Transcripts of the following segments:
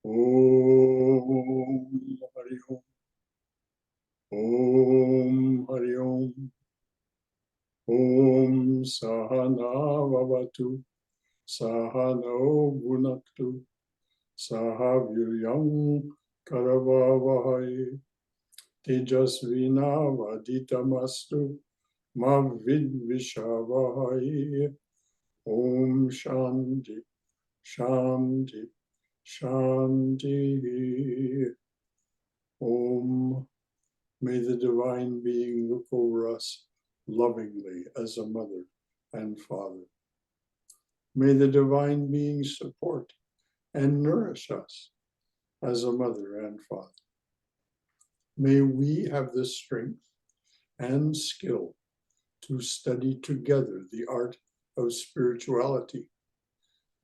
Om Hari Om. Om Hari Om. Om Sahana Vavatu. Sahano Gunaktu. Sahavyam Karavavahai. Tejasvina Vaditamastu. Mavidvishavahai. Om Shanti. Shanti. Shanti. Om. May the divine being look over us lovingly as a mother and father. May the divine being support and nourish us as a mother and father. May we have the strength and skill to study together the art of spirituality.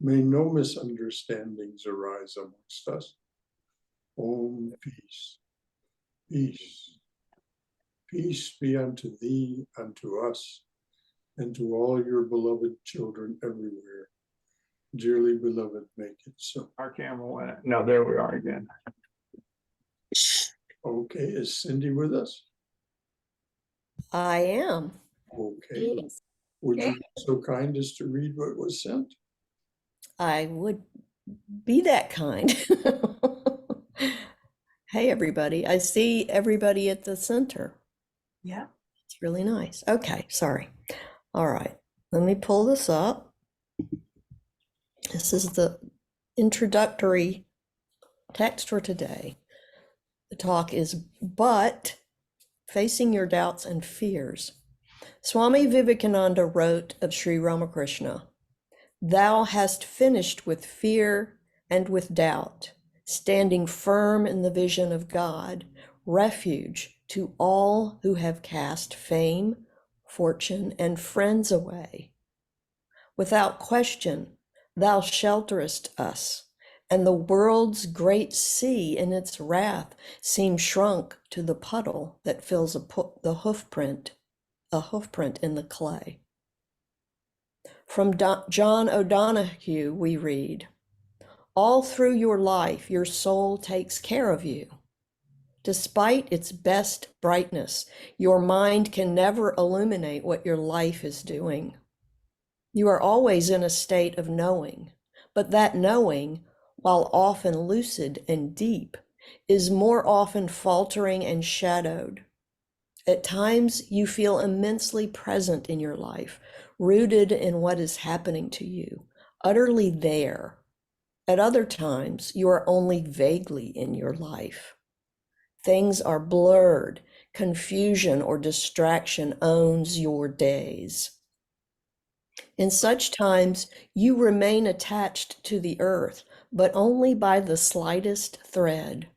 May no misunderstandings arise amongst us. Om, peace, peace, peace be unto thee, unto us, and to all your beloved children everywhere. Dearly beloved, make it so. Our camera went. No, there we are again. Okay, is Cindy with us? I am. Okay. Would you be so kind as to read what was sent? I would be that kind. Hey, everybody. I see everybody at the center. Yeah. It's really nice. Okay, sorry. All right, let me pull this up. This is the introductory text for today. The talk is But Facing Your Doubts and Fears. Swami Vivekananda wrote of Sri Ramakrishna, "Thou hast finished with fear and with doubt, standing firm in the vision of God, refuge to all who have cast fame, fortune, and friends away. Without question, thou shelterest us, and the world's great sea in its wrath seems shrunk to the puddle that fills the hoofprint in the clay." From John O'Donohue we read, "All through your life, your soul takes care of you. Despite its best brightness, your mind can never illuminate what your life is doing. You are always in a state of knowing, but that knowing, while often lucid and deep, is more often faltering and shadowed. At times, you feel immensely present in your life, rooted in what is happening to you, utterly there. At other times, you are only vaguely in your life. Things are blurred, confusion or distraction owns your days. In such times, you remain attached to the earth, but only by the slightest thread.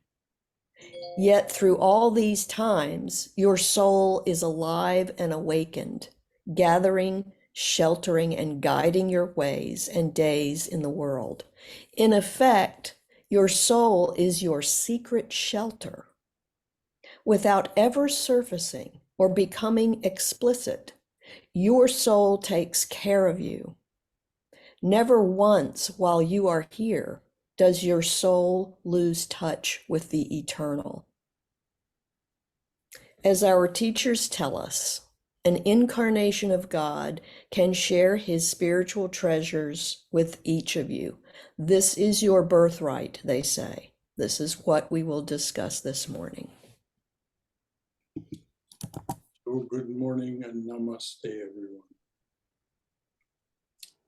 Yet through all these times, your soul is alive and awakened, gathering, sheltering, and guiding your ways and days in the world. In effect, your soul is your secret shelter. Without ever surfacing or becoming explicit, your soul takes care of you. Never once while you are here does your soul lose touch with the eternal. As our teachers tell us, an incarnation of God can share his spiritual treasures with each of you. This is your birthright, they say. This is what we will discuss this morning. So good morning and namaste, everyone.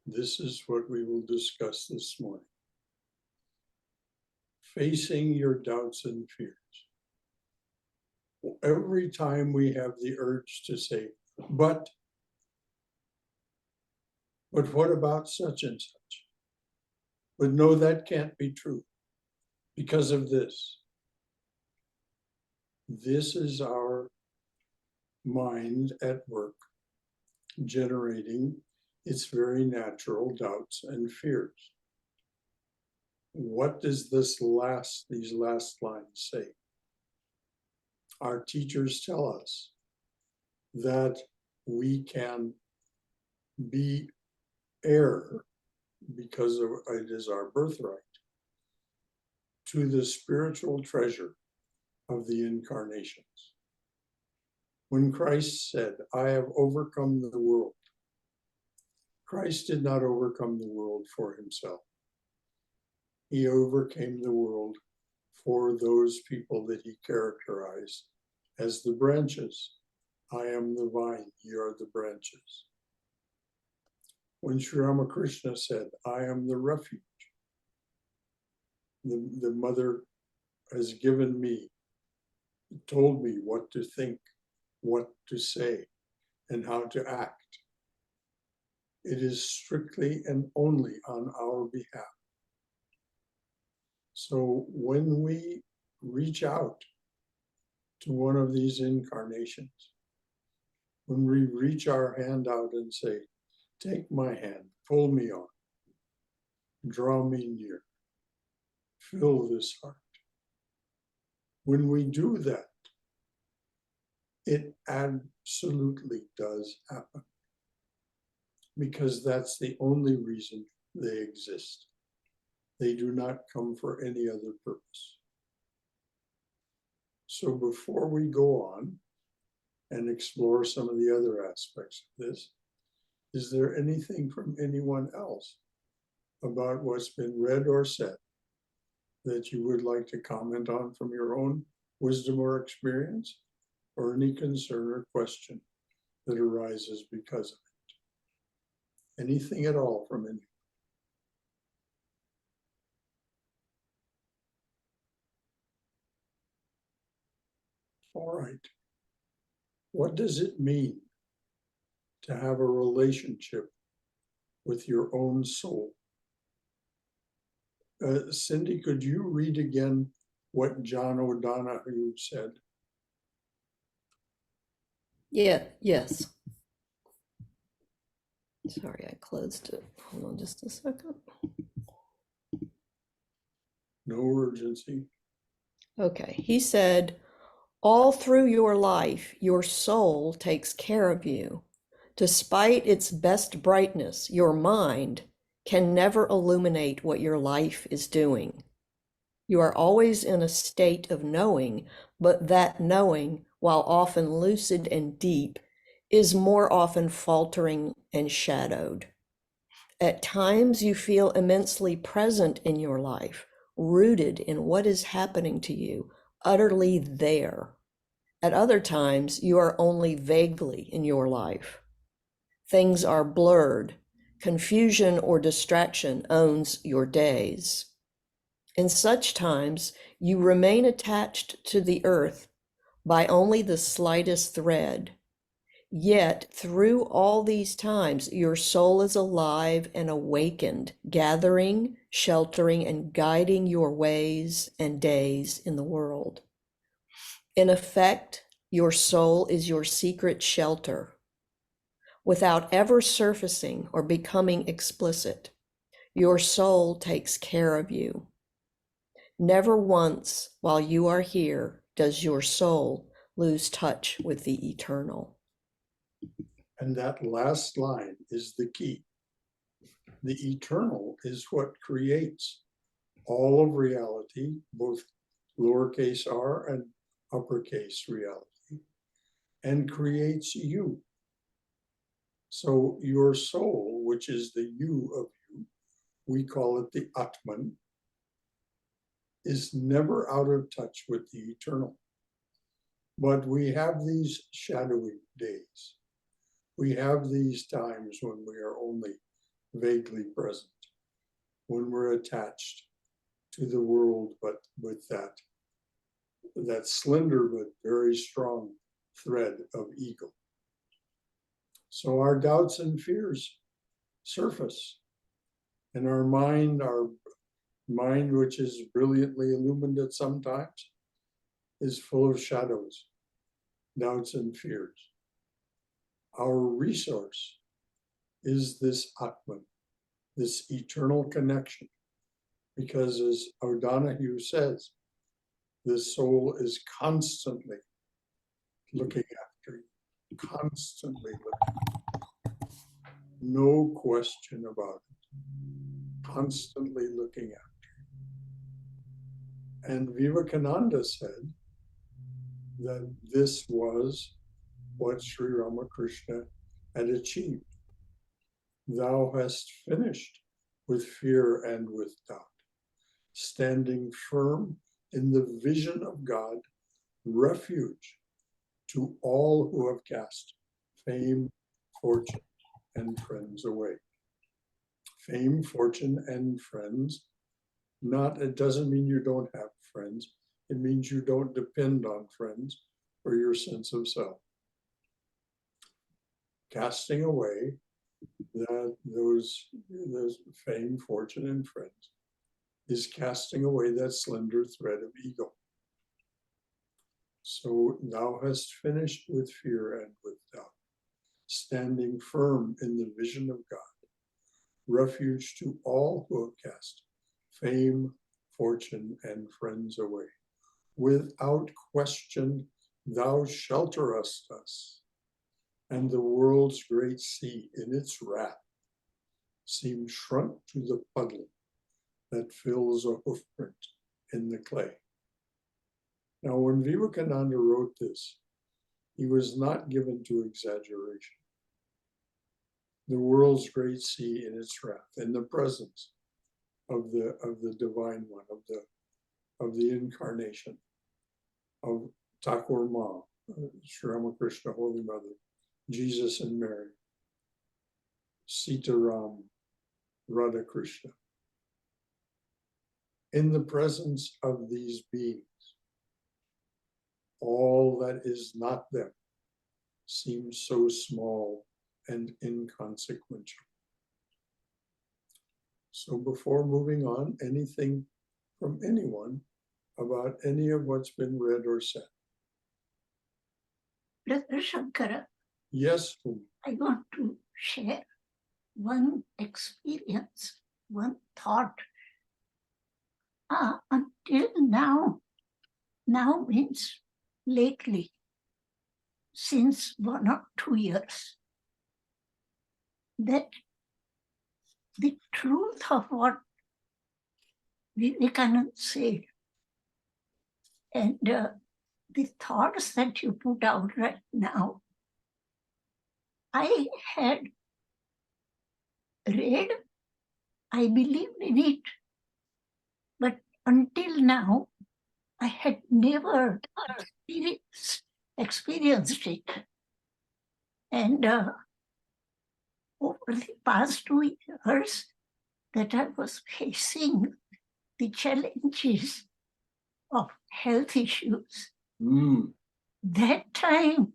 This is what we will discuss this morning. Facing your doubts and fears. Every time we have the urge to say, but what about such and such? But no, that can't be true because of this. This is our mind at work, generating its very natural doubts and fears. What does these last lines say? Our teachers tell us that we can be heir because it is our birthright to the spiritual treasure of the incarnations. When Christ said, I have overcome the world, Christ did not overcome the world for himself. He overcame the world for those people that he characterized as the branches. I am the vine, ye are the branches. When Sri Ramakrishna said, I am the refuge, the mother has given me, told me what to think, what to say, and how to act. It is strictly and only on our behalf. So when we reach out to one of these incarnations, when we reach our hand out and say, take my hand, pull me on, draw me near, fill this heart. When we do that, it absolutely does happen, because that's the only reason they exist. They do not come for any other purpose. So before we go on and explore some of the other aspects of this, is there anything from anyone else about what's been read or said that you would like to comment on from your own wisdom or experience, or any concern or question that arises because of it? Anything at all from anyone? All right. What does it mean to have a relationship with your own soul? Cindy, could you read again what John O'Donohue said? Yeah, yes. Sorry, I closed it. Hold on just a second. No urgency. Okay, he said, all through your life, your soul takes care of you. Despite its best brightness, your mind can never illuminate what your life is doing. You are always in a state of knowing, but that knowing, while often lucid and deep, is more often faltering and shadowed. At times, you feel immensely present in your life, rooted in what is happening to you, utterly there. At other times, you are only vaguely in your life. Things are blurred. Confusion or distraction owns your days. In such times, you remain attached to the earth by only the slightest thread. Yet, through all these times, your soul is alive and awakened, gathering, sheltering, and guiding your ways and days in the world. In effect, your soul is your secret shelter. Without ever surfacing or becoming explicit, your soul takes care of you. Never once while you are here does your soul lose touch with the eternal. And that last line is the key. The eternal is what creates all of reality, both lowercase r and uppercase reality, and creates you. So your soul, which is the you of you, we call it the Atman, is never out of touch with the eternal. But we have these shadowy days. We have these times when we are only vaguely present, when we're attached to the world, but with that slender but very strong thread of ego. So our doubts and fears surface, and our mind, which is brilliantly illumined at some times, is full of shadows, doubts and fears. Our resource is this Atman, this eternal connection, because as O'Donohue says, the soul is constantly looking after you, constantly looking. No question about it. Constantly looking after you. And Vivekananda said that this was what Sri Ramakrishna had achieved. Thou hast finished with fear and with doubt, standing firm in the vision of God, refuge to all who have cast fame, fortune, and friends away. Fame, fortune, and friends, it doesn't mean you don't have friends. It means you don't depend on friends for your sense of self. Casting away those fame, fortune, and friends is casting away that slender thread of ego. So thou hast finished with fear and with doubt, standing firm in the vision of God, refuge to all who have cast fame, fortune, and friends away. Without question, thou shelterest us, and the world's great sea in its wrath seems shrunk to the puddle that fills a hoofprint in the clay. Now, when Vivekananda wrote this, he was not given to exaggeration. The world's great sea in its wrath, in the presence of the divine one, of the incarnation, of Thakur Ma, Sri Ramakrishna, Holy Mother, Jesus and Mary, Sita Ram, Radha Krishna. In the presence of these beings, all that is not them seems so small and inconsequential. So before moving on, anything from anyone about any of what's been read or said? Brother Shankara, Yes. I want to share one experience, one thought. Until now means lately, since 1 or 2 years, that the truth of what Vivekananda said and the thoughts that you put out right now, I had read, I believed in it, but until now, I had never experienced it. And over the past 2 years that I was facing the challenges of health issues, that time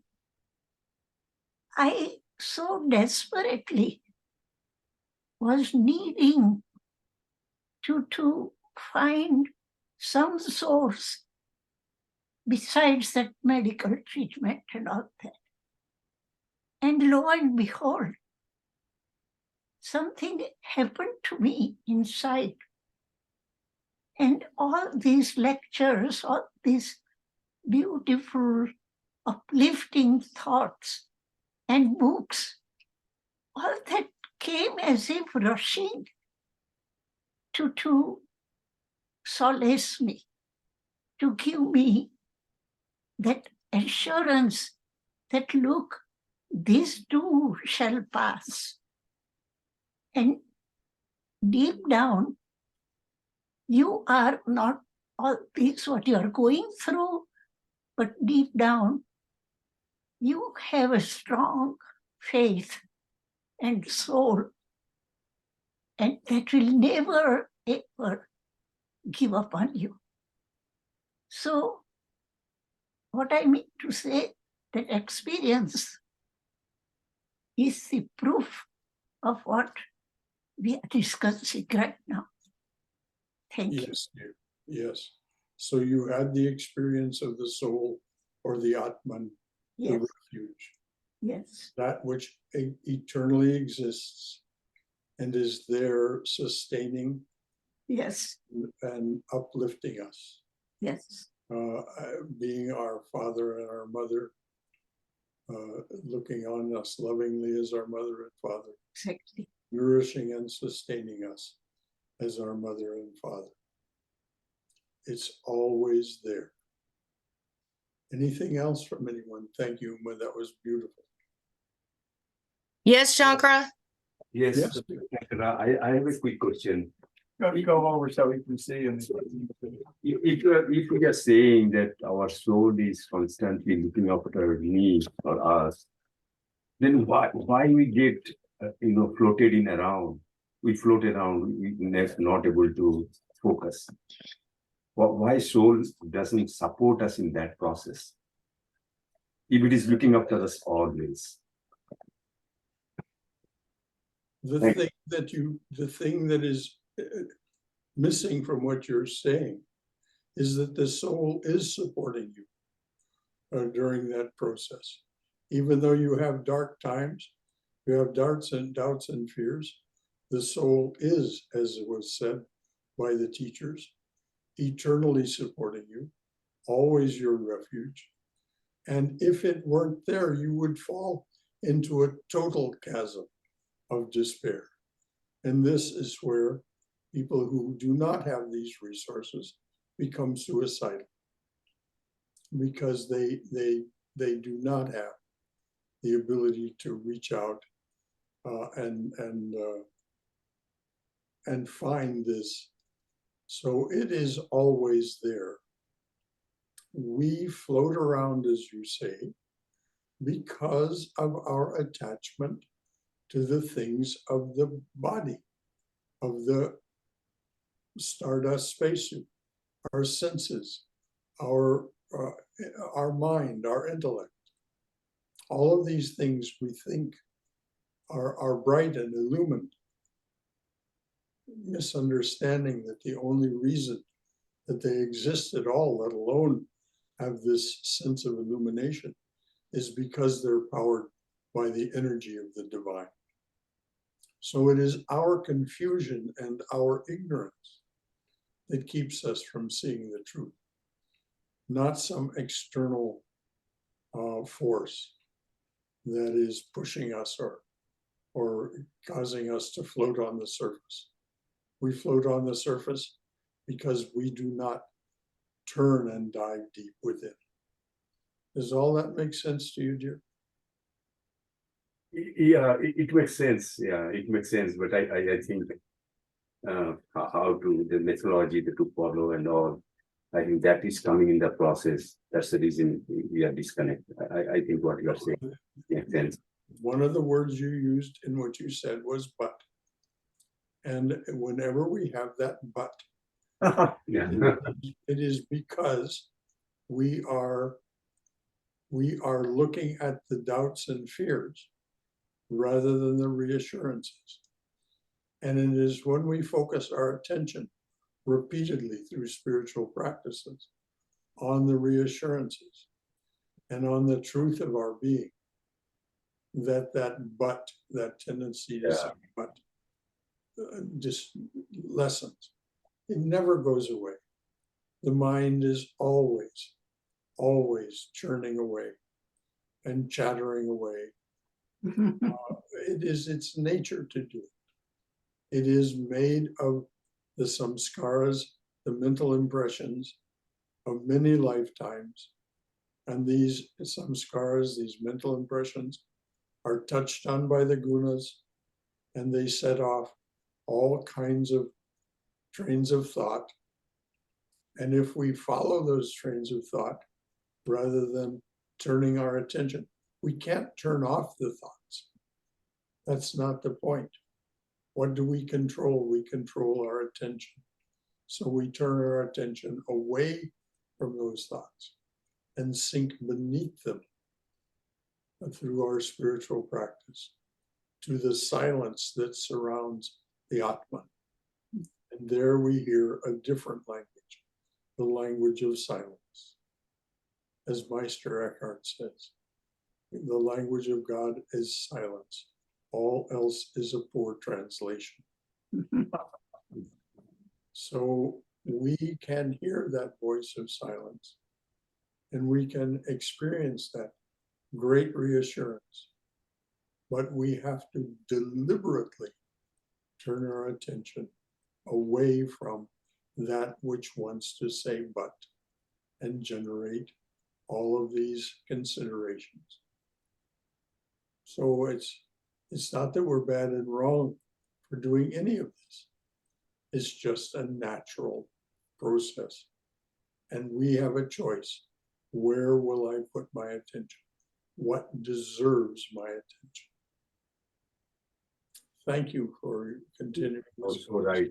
I so desperately was needing to find some source besides that medical treatment and all that. And lo and behold, something happened to me inside. And all these lectures, all these beautiful, uplifting thoughts and books, all that came as if rushing to solace me, to give me that assurance that, look, this too shall pass. And deep down, you are not all this what you are going through, but deep down, you have a strong faith and soul, and that will never, ever give up on you. So, what I mean to say, that experience is the proof of what we are discussing right now. Thank you. Yes, dear. Yes. So you had the experience of the soul or the Atman, the Yes, refuge, yes, that which eternally exists and is there sustaining yes, and uplifting us, yes, being our father and our mother, looking on us lovingly as our mother and father, exactly. nourishing and sustaining us as our mother and father. It's always there. Anything else from anyone? Thank you, Uma. That was beautiful. Yes, Shankara? Yes, Yes. I have a quick question. Go over so we can see and. If we are saying that our soul is constantly looking after me or us, then why we get floated in around? We float around, we're not able to focus. Why soul doesn't support us in that process? If it is looking after us always. The thing that is missing from what you're saying is that the soul is supporting you during that process. Even though you have dark times, you have doubts and fears, the soul is, as it was said by the teachers, eternally supporting you, always your refuge. And if it weren't there, you would fall into a total chasm of despair. And this is where people who do not have these resources become suicidal, because they do not have the ability to reach out and find this. So it is always there. We float around, as you say, because of our attachment to the things of the body, of the stardust spacesuit, our senses, our mind, our intellect. All of these things we think are bright and illumined, misunderstanding that the only reason that they exist at all, let alone have this sense of illumination, is because they're powered by the energy of the divine. So it is our confusion and our ignorance that keeps us from seeing the truth, not some external force that is pushing us or causing us to float on the surface. We float on the surface because we do not turn and dive deep within. Does all that make sense to you, dear? Yeah, it makes sense. Yeah, it makes sense. But I think how to the methodology to follow and all, I think that is coming in the process. That's the reason we are disconnected. I think what you are saying makes sense. One of the words you used in what you said was but. And whenever we have that but, Yeah. it is because we are looking at the doubts and fears rather than the reassurances. And it is when we focus our attention repeatedly through spiritual practices on the reassurances and on the truth of our being, that tendency to say but just lessens. It never goes away. The mind is always churning away and chattering away. It is its nature to do it. It is made of the samskaras, the mental impressions of many lifetimes. And these samskaras, these mental impressions, are touched on by the gunas, and they set off all kinds of trains of thought. And if we follow those trains of thought, rather than turning our attention, we can't turn off the thoughts. That's not the point. What do we control? We control our attention. So we turn our attention away from those thoughts and sink beneath them through our spiritual practice to the silence that surrounds the Atman. And there we hear a different language, the language of silence. As Meister Eckhart says, the language of God is silence. All else is a poor translation. So we can hear that voice of silence, and we can experience that great reassurance. But we have to deliberately turn our attention away from that which wants to say but, and generate all of these considerations. So it's not that we're bad and wrong for doing any of this. It's just a natural process. And we have a choice. Where will I put my attention? What deserves my attention? Thank you for continuing. this. Also right,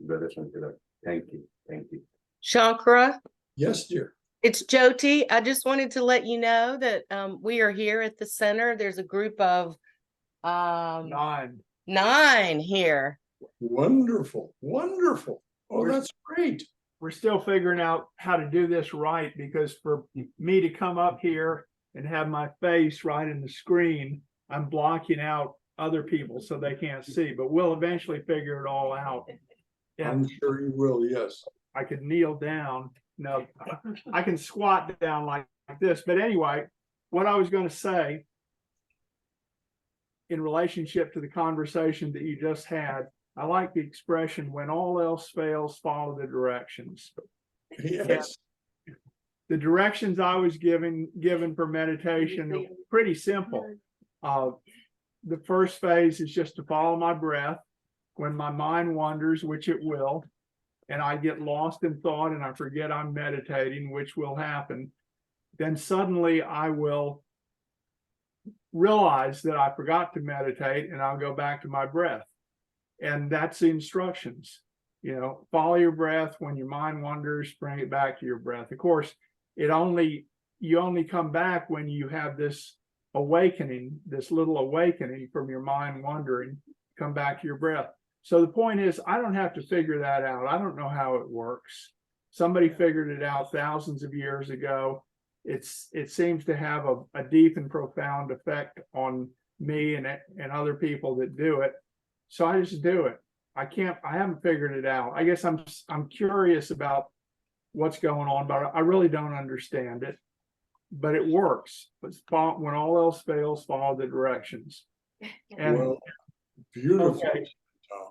Brother Shankara. Thank you, thank you. Shankara, Yes, dear. it's Jyoti. I just wanted to let you know that we are here at the center. There's a group of 9 here. Wonderful, wonderful. Oh, We're- that's great. We're still figuring out how to do this right, because for me to come up here and have my face right in the screen, I'm blocking out other people so they can't see, but we'll eventually figure it all out. I'm And sure you will, yes. I could kneel down. No, I can squat down like this. But anyway, what I was going to say in relationship to the conversation that you just had, I like the expression, when all else fails, follow the directions. Yes, The directions I was given for meditation are pretty simple. The first phase is just to follow my breath. When my mind wanders, which it will, and I get lost in thought and I forget I'm meditating, which will happen, then suddenly I will realize that I forgot to meditate and I'll go back to my breath. And that's the instructions. You know, follow your breath. When your mind wanders, bring it back to your breath. Of course, you only come back when you have this awakening, this little awakening from your mind wandering, come back to your breath. So the point is, I don't have to figure that out. I don't know how it works. Somebody figured it out thousands of years ago. It seems to have a deep and profound effect on me and other people that do it. So I just do it. I haven't figured it out. I guess I'm curious about what's going on, but I really don't understand it. But it works. But when all else fails, follow the directions. And well, beautiful, okay. Tom.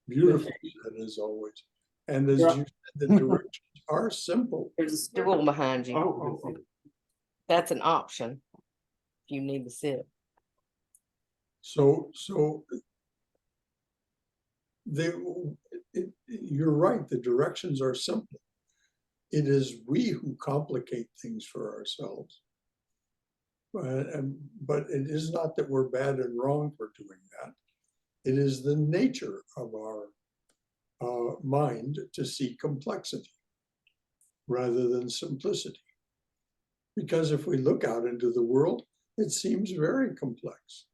Beautiful, said as always. And as Yeah. you said, the directions are simple. There's a stool behind you. Oh. That's an option if you need to sit. So you're right, the directions are simple. It is we who complicate things for ourselves. But it is not that we're bad and wrong for doing that. It is the nature of our mind to see complexity rather than simplicity. Because if we look out into the world, it seems very complex.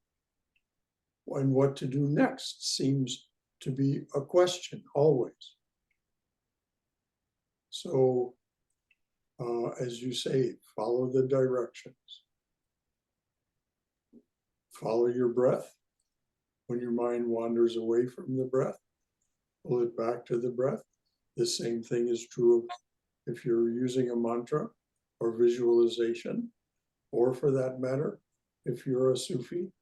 And what to do next seems to be a question always. So, as you say, follow the directions. Follow your breath. When your mind wanders away from the breath, pull it back to the breath. The same thing is true if you're using a mantra or visualization, or for that matter, if you're a Sufi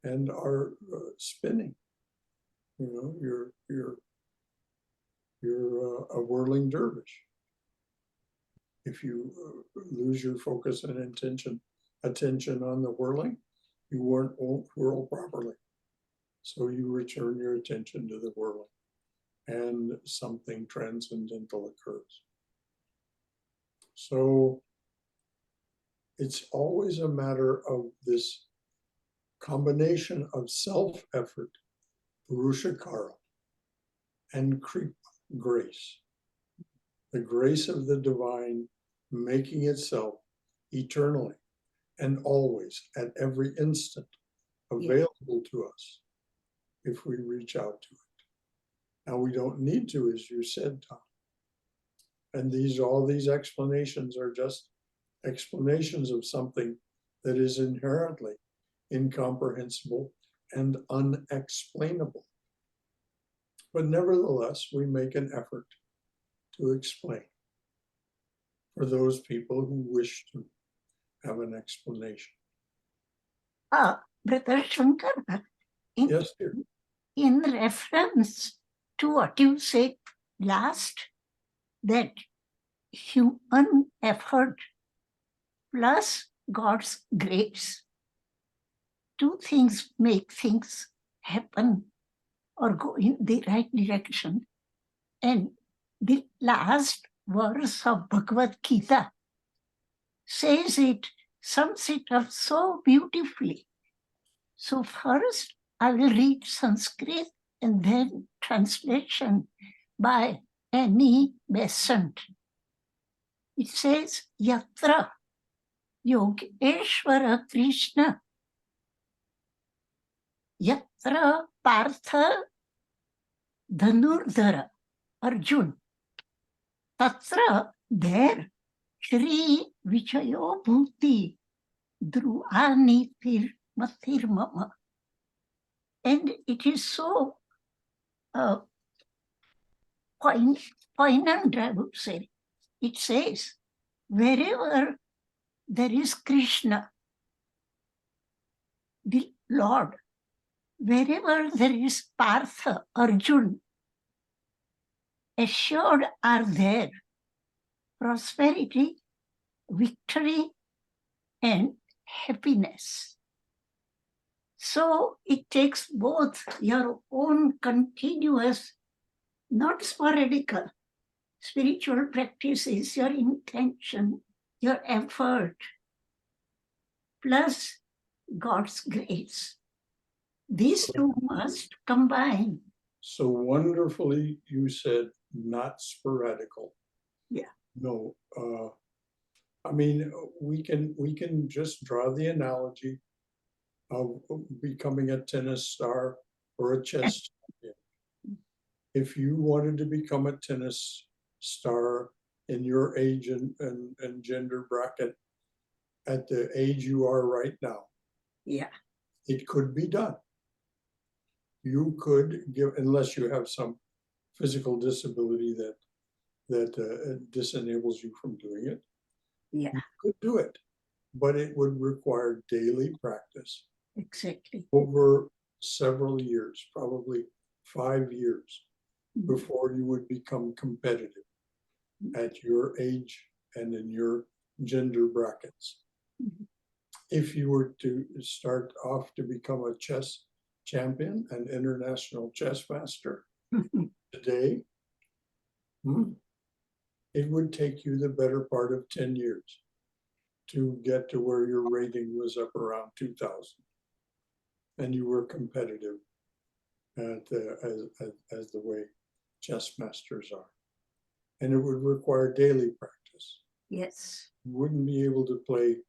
and are spinning. You know, you're a whirling dervish. If you lose your focus and attention on the whirling, you won't whirl properly. So you return your attention to the whirling, and something transcendental occurs. So it's always a matter of this combination of self-effort, purushakara, and kripa, grace. The grace of the divine making itself eternally and always at every instant available to us if we reach out to it. Now, we don't need to, as you said, Tom. And all these explanations are just explanations of something that is inherently incomprehensible and unexplainable. But nevertheless, we make an effort to explain for those people who wish to have an explanation. Brother Shankara, Yes, dear. in reference to what you said last, that human effort plus God's grace, two things make things happen or go in the right direction. And the last verse of Bhagavad Gita says it, sums it up so beautifully. So first I will read Sanskrit and then translation by Annie Besant. It says, Yatra Yogeshwara Krishna, Yatra Partha Dhanurdhara Arjun, Tatra there Shri Vijayo Bhuti Dhruvani Mathir Mama. And it is so poignant, I would say. It says, wherever there is Krishna, the Lord, wherever there is Partha, Arjun, assured are there prosperity, victory, and happiness. So it takes both your own continuous, not sporadical, spiritual practices, your intention, your effort, plus God's grace. These two must combine. So wonderfully, you said not sporadical. Yeah. No, I mean, we can just draw the analogy of becoming a tennis star or a chess champion. If you wanted to become a tennis star in your age and gender bracket at the age you are right now, Yeah. it could be done. You could give, unless you have some physical disability that disenables you from doing it. Yeah, You could do it, but it would require daily practice exactly. over several years, probably 5 years, Mhm. before you would become competitive at your age and in your gender brackets. Mhm. If you were to start off to become a chess champion, an international chess master today, it would take you the better part of 10 years to get to where your rating was up around 2000 and you were competitive as the way chess masters are. And it would require daily practice. Yes. You wouldn't be able to play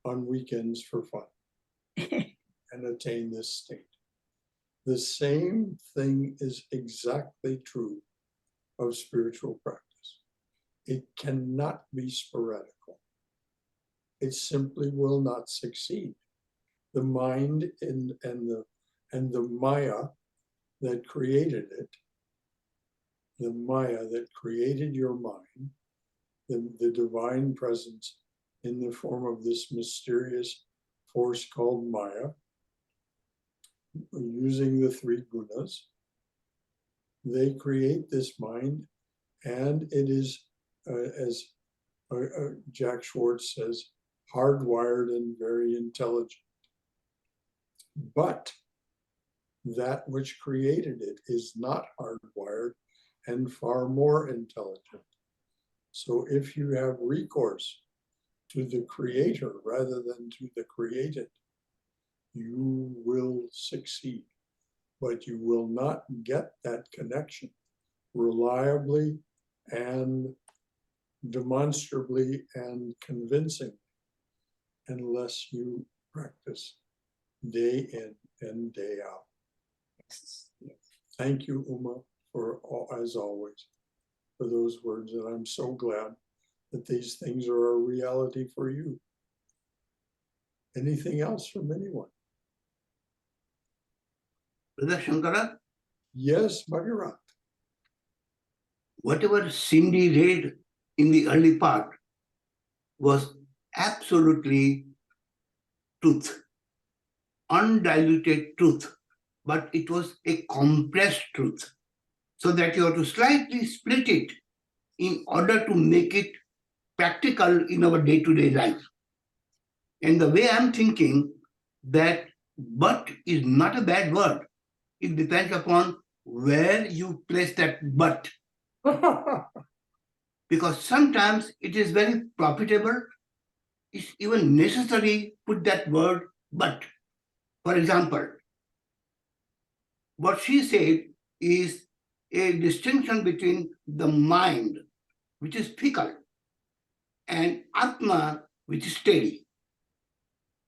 on weekends for fun and attain this state. The same thing is exactly true of spiritual practice. It cannot be sporadical. It simply will not succeed. The mind and the Maya that created it, the Maya that created your mind, the divine presence in the form of this mysterious force called Maya, using the three gunas, they create this mind, and it is, as Jack Schwartz says, hardwired and very intelligent. But that which created it is not hardwired and far more intelligent. So if you have recourse to the creator rather than to the created, you will succeed, but you will not get that connection reliably and demonstrably and convincingly unless you practice day in and day out. Thank you, Uma, for as always, for those words, and I'm so glad that these things are a reality for you. Anything else from anyone? Brother Shankara, Yes, Bhagarat. whatever Cindy read in the early part was absolutely truth, undiluted truth, but it was a compressed truth. so that you have to slightly split it in order to make it practical in our day-to-day life. And the way I'm thinking that but is not a bad word. It depends upon where you place that but. Because sometimes it is very profitable. It's even necessary put that word but. For example, what she said is a distinction between the mind, which is fickle, and Atma, which is steady.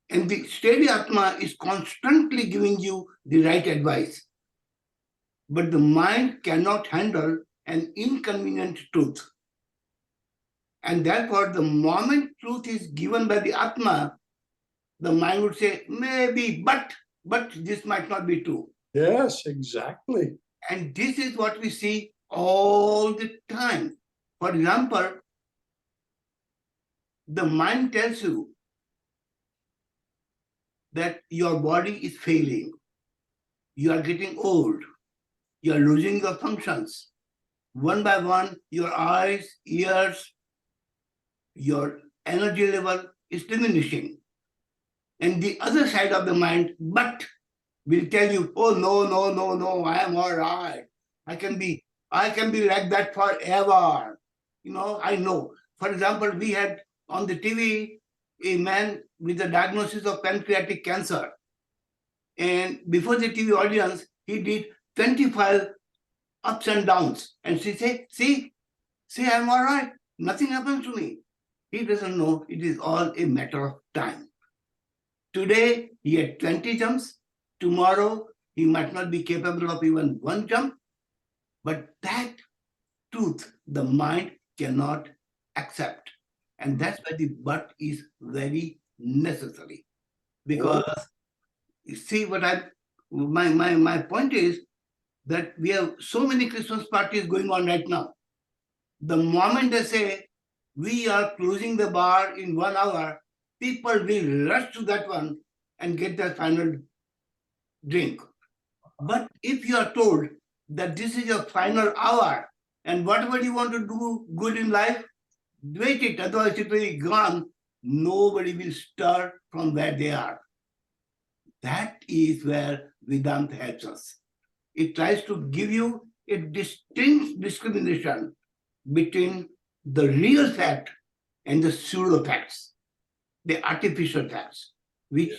And the steady Atma is constantly giving you the right advice. But the mind cannot handle an inconvenient truth. And therefore, the moment truth is given by the Atma, the mind would say, maybe, but this might not be true. Yes, exactly. And this is what we see all the time. For example, the mind tells you that your body is failing, you are getting old, you are losing your functions. One by one, your eyes, ears, your energy level is diminishing. And the other side of the mind, but will tell you, oh no, I am all right. I can be like that forever. I know. For example, we had on the TV a man with a diagnosis of pancreatic cancer. And before the TV audience, he did 25 ups and downs. And she said, see, I'm all right. Nothing happens to me. He doesn't know it is all a matter of time. Today, he had 20 jumps. Tomorrow, he might not be capable of even one jump. But that truth, the mind cannot accept. And that's why the but is very necessary. Because you see what my point is that we have so many Christmas parties going on right now. The moment they say, we are closing the bar in 1 hour, people will rush to that one and get their final drink. But if you are told that this is your final hour and whatever you want to do good in life, wait it, otherwise it will be gone. Nobody will stir from where they are. That is where Vedanta helps us. It tries to give you a distinct discrimination between the real fact and the pseudo facts, the artificial facts, which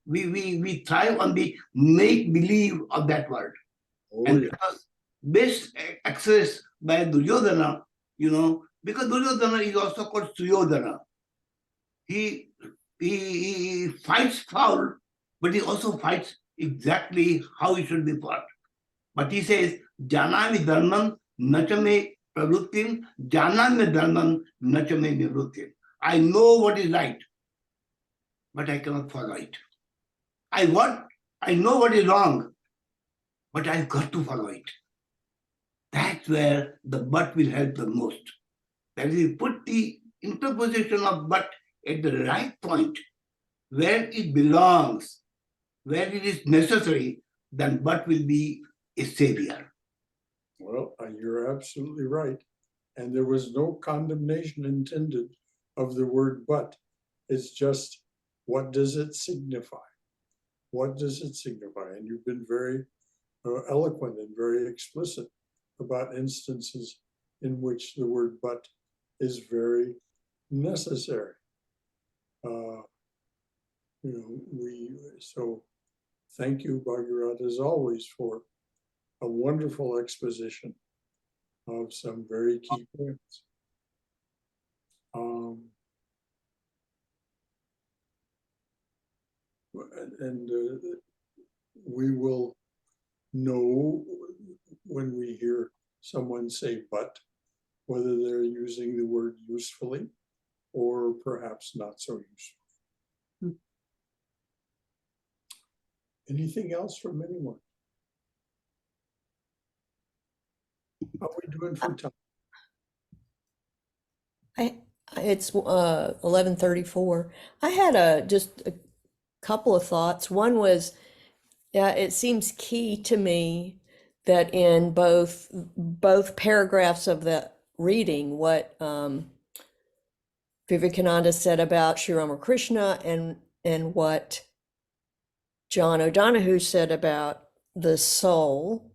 we thrive on the make-believe of that world. And it was best accessed by Duryodhana, because Duryodhana is also called Suryodhana. He fights foul, but he also fights exactly how it should be fought. But he says, Janami dharmam nachame pravrittim, janami dharmam nachame nivrittim. I know what is right, but I cannot follow it. I know what is wrong, but I've got to follow it. That's where the but will help the most. That is, you put the interposition of but at the right point, where it belongs, where it is necessary, then but will be a savior. Well, you're absolutely right. And there was no condemnation intended of the word but. It's just, what does it signify? What does it signify? And you've been very eloquent and very explicit about instances in which the word but is very necessary. So thank you, Bhagirath, as always, for a wonderful exposition of some very key points. We will know when we hear someone say but, whether they're using the word usefully or perhaps not so useful. Anything else from anyone? How are we doing for time? It's 11:34. I had just a couple of thoughts. One was, it seems key to me that in both paragraphs of the reading, what Vivekananda said about Sri Ramakrishna and what John O'Donohue said about the soul,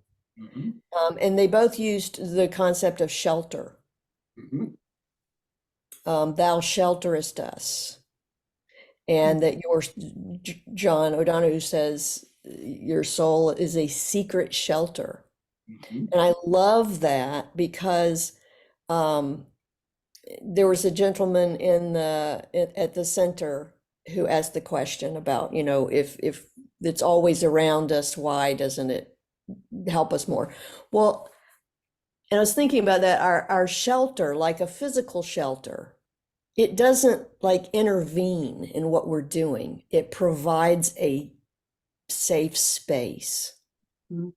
and they both used the concept of shelter. Thou shelterest us, and that John O'Donohue says your soul is a secret shelter. And I love that because there was a gentleman at the center who asked the question about, if it's always around us, why doesn't it help us more? Well, and I was thinking about that, our shelter, like a physical shelter, it doesn't like intervene in what we're doing. It provides a safe space of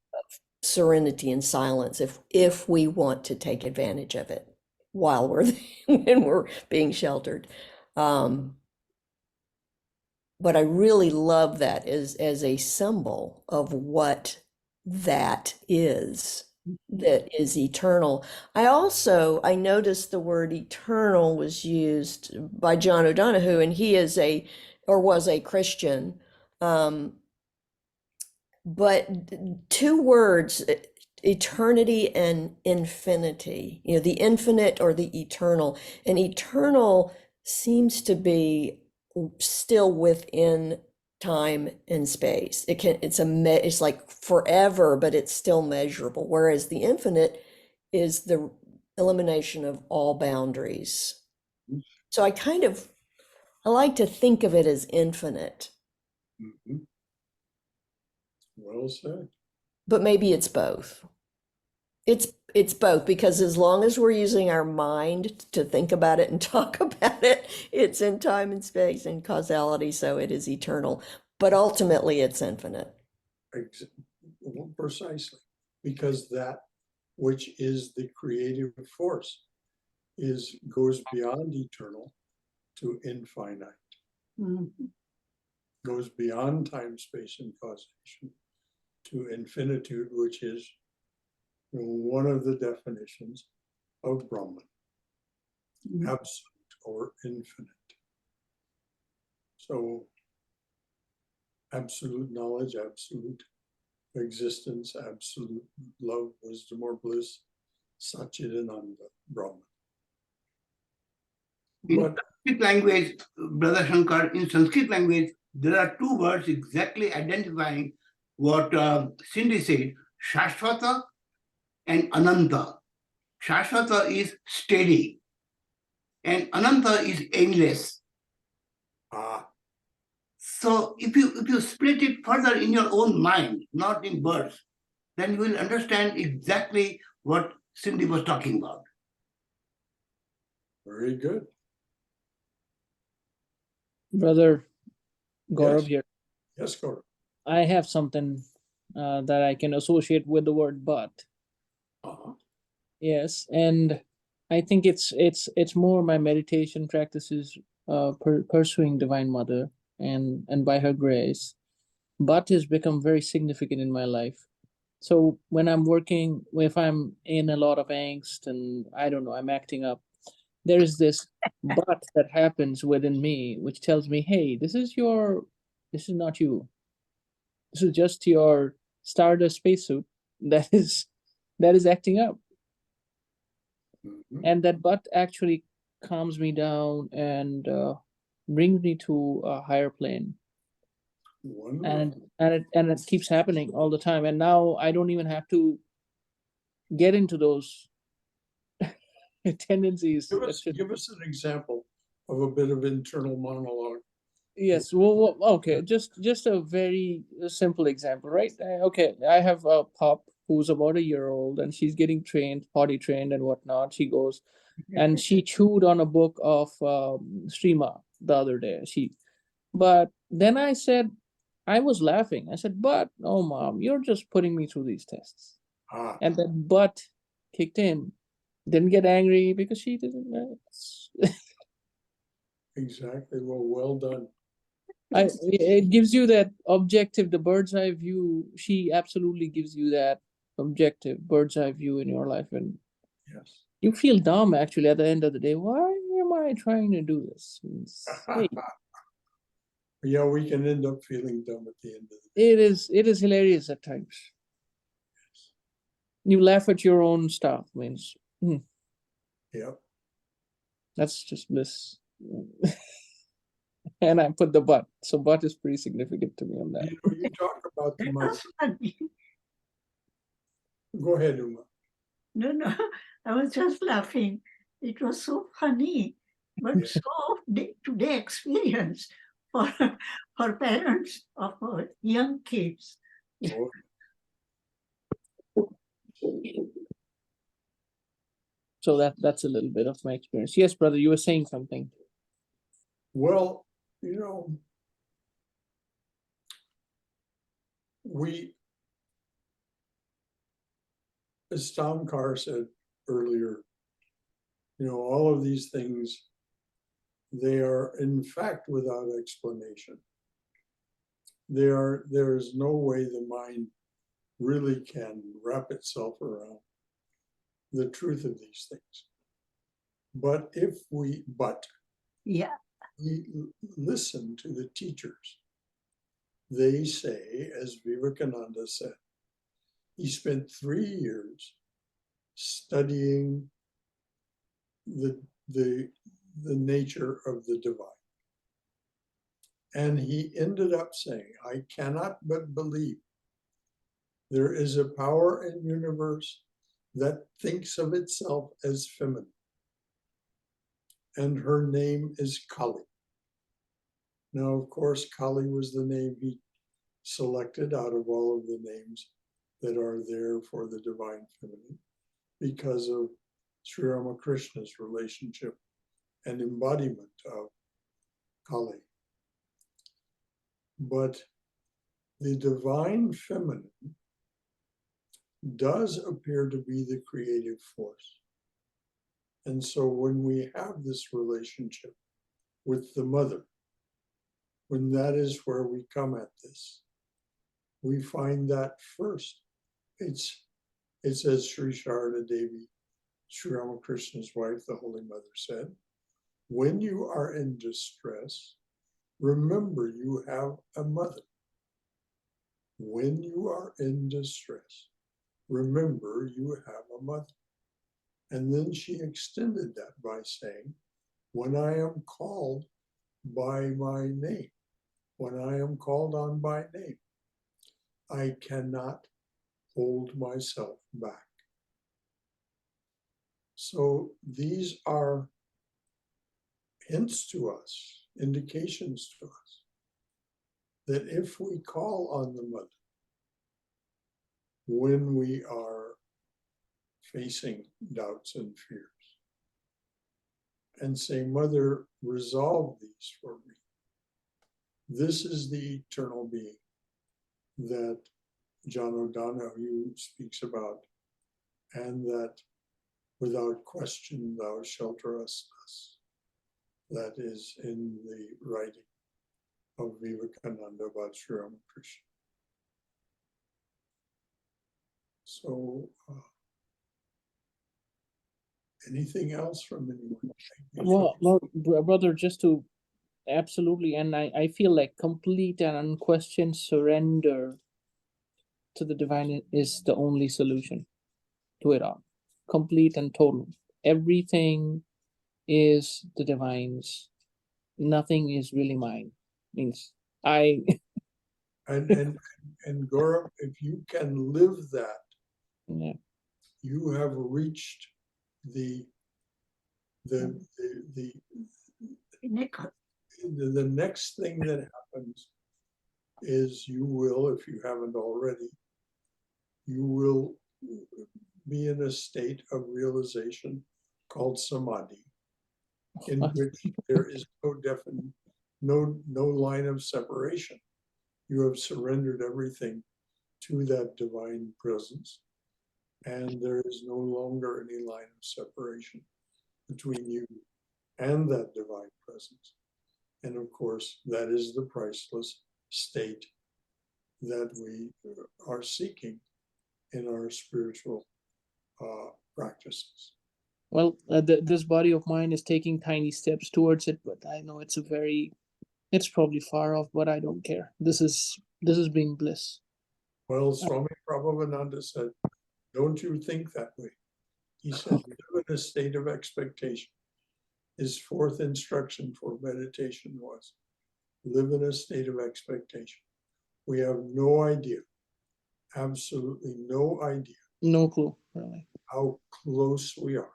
serenity and silence if we want to take advantage of it while when we're being sheltered. But I really love that as a symbol of what that is eternal. I noticed the word eternal was used by John O'Donohue, and he is was a Christian. But two words, eternity and infinity, the infinite or the eternal. And eternal seems to be still within time and space. It's like forever, but it's still measurable. Whereas the infinite is the elimination of all boundaries. So I like to think of it as infinite. Well said. But maybe it's both. It's both, because as long as we're using our mind to think about it and talk about it, it's in time and space and causality, so it is eternal. But ultimately, it's infinite. Precisely, because that which is the creative force goes beyond eternal to infinite, goes beyond time, space, and causation to infinitude, which is one of the definitions of Brahman, absolute or infinite. So absolute knowledge, absolute existence, absolute love, wisdom, or bliss, Satchidananda, Brahman. In But Sanskrit language, Brother Shankar, in Sanskrit language, there are two words exactly identifying what Cindy said, Shashvata and Ananta. Shashvata is steady, and Ananta is aimless. So if you split it further in your own mind, not in words, then you will understand exactly what Cindy was talking about. very good. Brother Gaurav Yes. here. Yes, Gaurav. I have something that I can associate with the word but. Yes, and I think it's more my meditation practices, pursuing Divine Mother, and by her grace, but has become very significant in my life. So when I'm working, if I'm in a lot of angst and I don't know, I'm acting up, there is this but that happens within me, which tells me, hey, this is not you. This is just your Stardust spacesuit that is acting up. And that but actually calms me down and brings me to a higher plane. Wonderful. And it keeps happening all the time. And now I don't even have to get into those tendencies. Give us an example of a bit of internal monologue. Yes. Well, okay. Just a very simple example, right? Okay. I have a pup who's about a year old, and she's getting potty trained and whatnot. She goes, and she chewed on a book of Srima the other day. But then I was laughing. I said, but, oh, Mom, you're just putting me through these tests. And that but kicked in. Didn't get angry because she didn't. Exactly. Well done. It gives you that objective, the bird's eye view. She absolutely gives you that objective bird's eye view in your life, and Yes. you feel dumb actually at the end of the day. Why am I trying to do this? Hey, Yeah, we can end up feeling dumb at the end of the day. it is hilarious at times. You laugh at your own stuff, means Yep. that's just bliss. And I put the but, so but is pretty significant to me on that. You know, you talk about the It mother. was funny. Go ahead, Uma. No, I was just laughing. It was so funny, but Yeah. so day-to-day experience for parents of young kids. Oh, So that's a little bit of my experience. Yes, brother, you were saying something. well, you know, as Shankara said earlier, you know, all of these things, they are in fact without explanation. There is no way the mind really can wrap itself around the truth of these things. But if we listen to the teachers, they say, as Vivekananda said, he spent 3 years studying the nature of the divine. And he ended up saying, I cannot but believe there is a power in the universe that thinks of itself as feminine. And her name is Kali. Now, of course, Kali was the name he selected out of all of the names that are there for the divine feminine because of Sri Ramakrishna's relationship and embodiment of Kali. But the divine feminine does appear to be the creative force. And so when we have this relationship with the mother, when that is where we come at this, we find that first, it's as Sri Sharada Devi, Sri Ramakrishna's wife, the Holy Mother said, when you are in distress, remember you have a mother. When you are in distress, remember you have a mother. And then she extended that by saying, when I am called by my name, when I am called on by name, I cannot hold myself back. So these are hints to us, indications to us, that if we call on the mother when we are facing doubts and fears and say, Mother, resolve these for me. This is the eternal being that John O'Donohue speaks about, and that without question thou shelterest us. That is in the writing of Vivekananda about Sri Ramakrishna. So, anything else from anyone? Well, brother, just to absolutely, and I feel like complete and unquestioned surrender to the divine is the only solution to it all. Complete and total. Everything is the divine's. Nothing is really mine. Means I And Gaurav, if you can live that, yeah. you have reached the next thing that happens is you will, if you haven't already, you will be in a state of realization called samadhi, in which there is no line of separation. You have surrendered everything to that divine presence, and there is no longer any line of separation between you and that divine presence. And of course, that is the priceless state that we are seeking in our spiritual practices. Well, this body of mine is taking tiny steps towards it, but I know it's probably far off, but I don't care. This is being bliss. Well, Swami Prabhupada said, don't you think that way. He said, live in a state of expectation. His fourth instruction for meditation was, live in a state of expectation. We have no idea, absolutely no idea No clue, really. how close we are.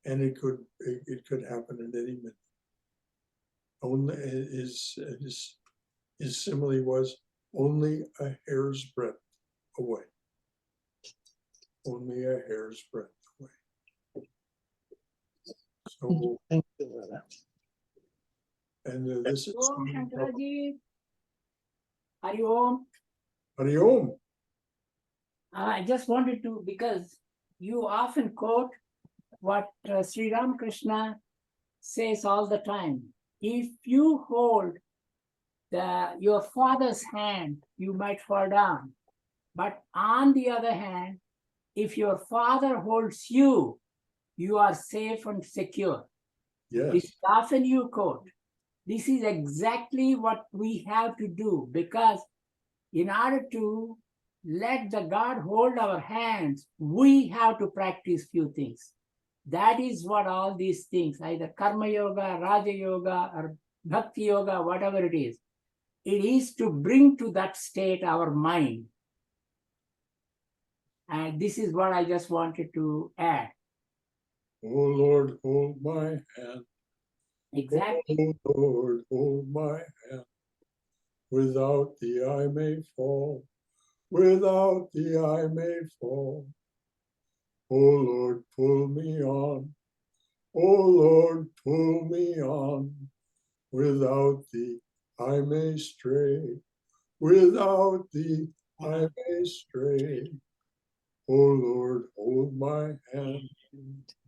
And it could happen at any minute. Only his simile was only a hair's breadth away. Only a hair's breadth away. So, Thank you, brother. and this is Om Shankaraji. Hari Om. Hari Om. I just wanted to, because you often quote what Sri Ramakrishna says all the time. If you hold your father's hand, you might fall down. But on the other hand, if your father holds you, you are safe and secure. Yes. This is often you quote. This is exactly what we have to do, because in order to let the God hold our hands, we have to practice few things. That is what all these things, either karma yoga, raja yoga, or bhakti yoga, whatever it is to bring to that state our mind. And this is what I just wanted to add. Oh Lord, hold my hand. Exactly. Oh Lord, hold my hand. Without thee I may fall. Without thee I may fall. Oh Lord, pull me on. Oh Lord, pull me on. Without thee I may stray. Without thee I may stray. Oh Lord, hold my hand.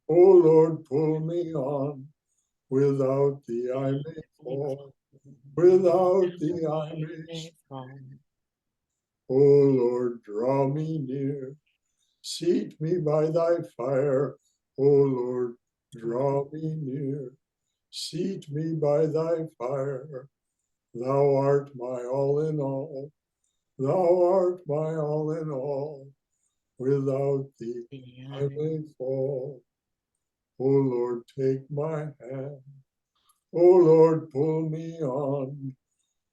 Oh Lord, pull me on. Without thee I may fall. Without thee I may fall. O Lord, draw me near. Seat me by thy fire. O Lord, draw me near. Seat me by thy fire. Thou art my all in all. Thou art my all in all. Without thee I may fall. O Lord, take my hand. O Lord, pull me on.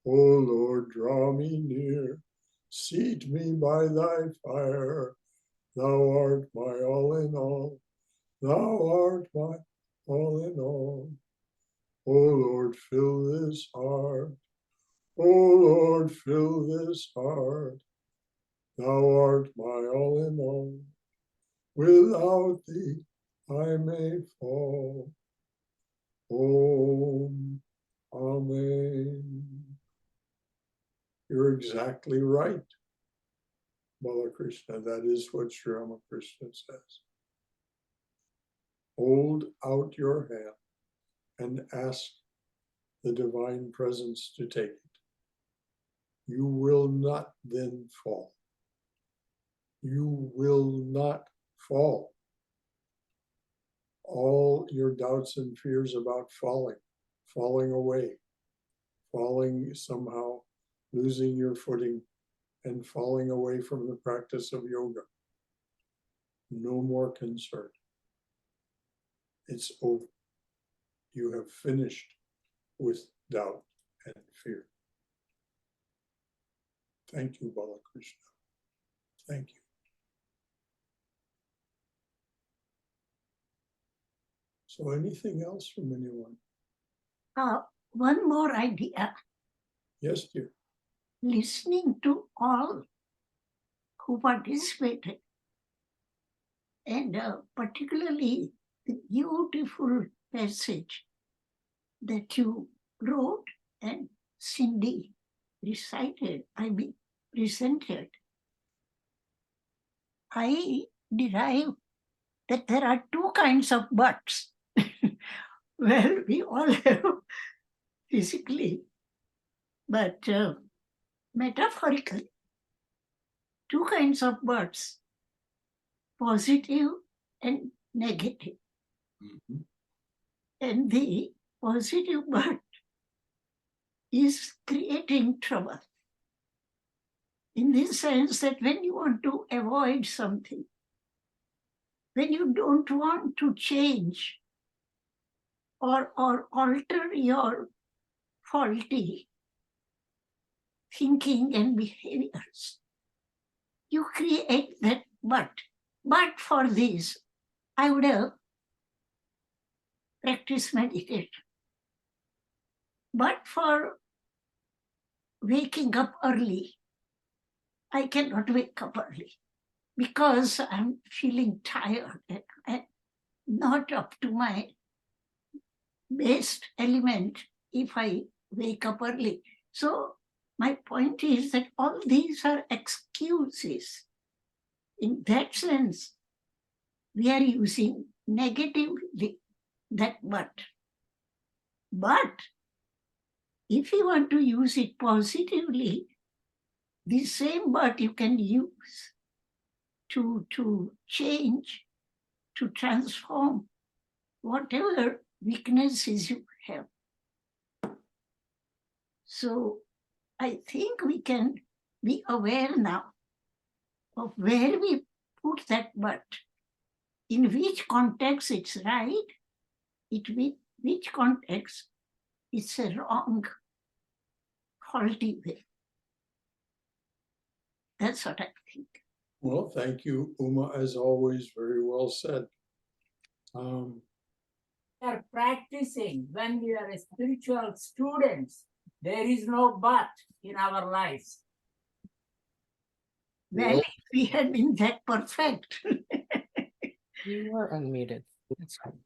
O Lord, draw me near. Seat me by thy fire. Thou art my all in all. Thou art my all in all. O Lord, fill this heart. O Lord, fill this heart. Thou art my all in all. Without thee I may fall. Om. Amen. You're exactly right, Balakrishna. That is what Sri Ramakrishna says. Hold out your hand and ask the divine presence to take it. You will not then fall. You will not fall. All your doubts and fears about falling away, falling somehow, losing your footing, and falling away from the practice of yoga. No more concern. It's over. You have finished with doubt and fear. Thank you, Balakrishna. Thank you. So anything else from anyone? One more idea. Yes, dear. Listening to all who participated, and particularly the beautiful passage that you wrote and Cindy recited, presented, I derive that there are two kinds of buts. Well, we all have physically, but metaphorically, two kinds of births, positive and negative. Mhm. And the positive birth is creating trouble. In this sense that when you want to avoid something, when you don't want to change or alter your faulty thinking and behaviors, you create that but. But for this, I would have practiced meditation. But for waking up early, I cannot wake up early because I'm feeling tired and not up to my best element if I wake up early. So my point is that all these are excuses. In that sense, we are using negatively that but. But if you want to use it positively, the same but you can use to change, to transform whatever weaknesses you have. So I think we can be aware now of where we put that but, in which context it's right, which context it's a wrong, faulty way. That's what I think. Well, thank you, Uma, as always, very well said. We are practicing when we are spiritual students. There is no but in our lives. Well, if we had been that perfect. You are unmuted. That's fine.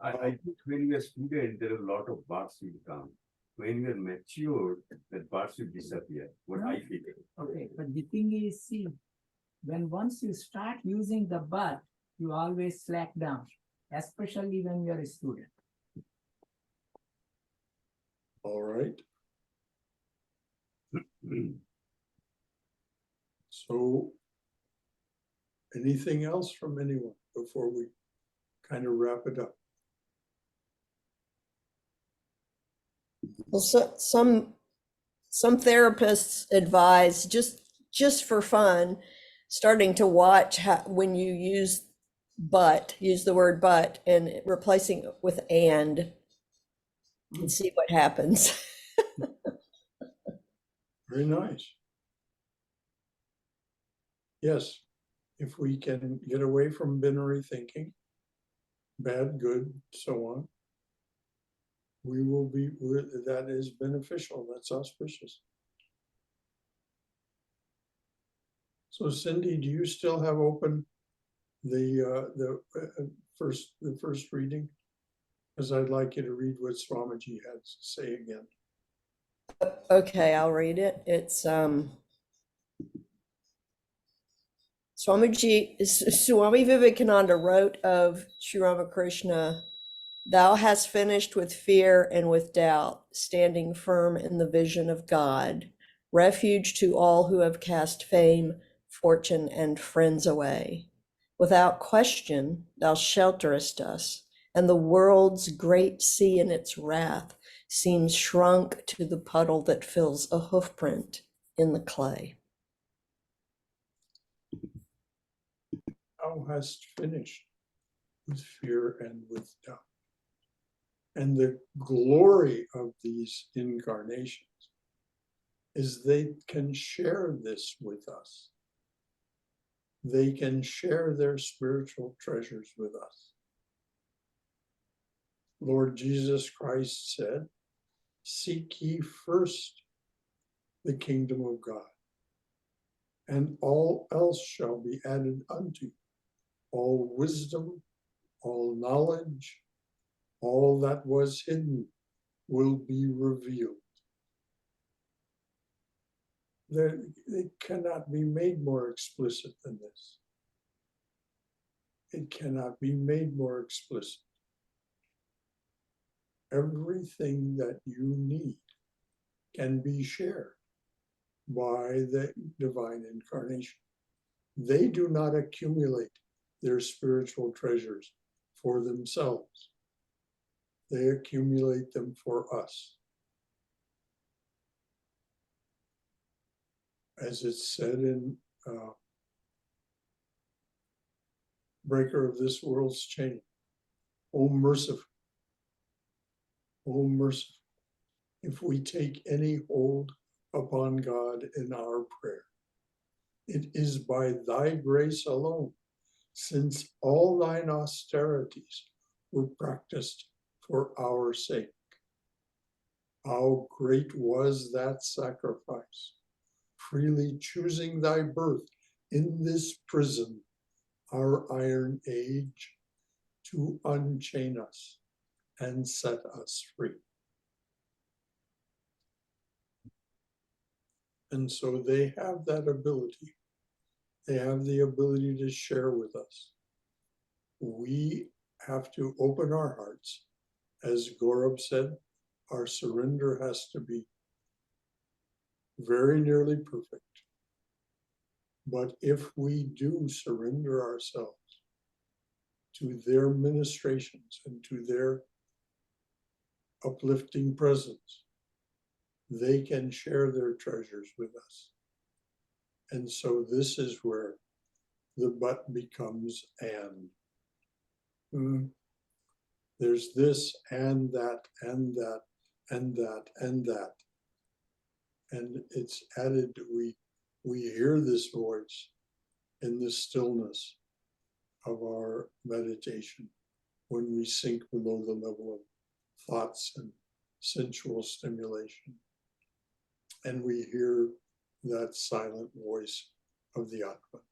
I think when we are student, there are a lot of bars will come. When we are matured, that bars will disappear. What I feel. Okay, but the thing is, see, when once you start using the but, you always slack down, especially when you're a student. All right. So, anything else from anyone before we kind of wrap it up? Well, some therapists advise just for fun, starting to watch how, when you use the word but and replacing it with and see what happens. Very nice. Yes, if we can get away from binary thinking, bad, good, so on, we will be, that is beneficial, that's auspicious. So Cindy, do you still have open the first reading? Because I'd like you to read what Swamiji had to say again. Okay, I'll read it. It's Swami Vivekananda wrote of Sri Ramakrishna, "Thou hast finished with fear and with doubt, standing firm in the vision of God, refuge to all who have cast fame, fortune, and friends away. Without question, thou shelterest us, and the world's great sea in its wrath seems shrunk to the puddle that fills a hoofprint in the clay." Thou hast finished with fear and with doubt. And the glory of these incarnations is they can share this with us. They can share their spiritual treasures with us. Lord Jesus Christ said, "Seek ye first the kingdom of God, and all else shall be added unto you. All wisdom, all knowledge, all that was hidden will be revealed." It cannot be made more explicit than this. It cannot be made more explicit. Everything that you need can be shared. by the divine incarnation. They do not accumulate their spiritual treasures for themselves. They accumulate them for us. As it's said in Breaker of this world's chain, O merciful, O merciful, if we take any hold upon God in our prayer, it is by thy grace alone, since all thine austerities were practiced for our sake. How great was that sacrifice, freely choosing thy birth in this prison, our iron age, to unchain us and set us free. And so they have that ability. They have the ability to share with us. We have to open our hearts. As Gaurav said, our surrender has to be very nearly perfect. But if we do surrender ourselves to their ministrations and to their uplifting presence, they can share their treasures with us. And so this is where the but becomes and. There's this and that and that and that and that. And it's added, we hear this voice in the stillness of our meditation when we sink below the level of thoughts and sensual stimulation. And we hear that silent voice of the Atman.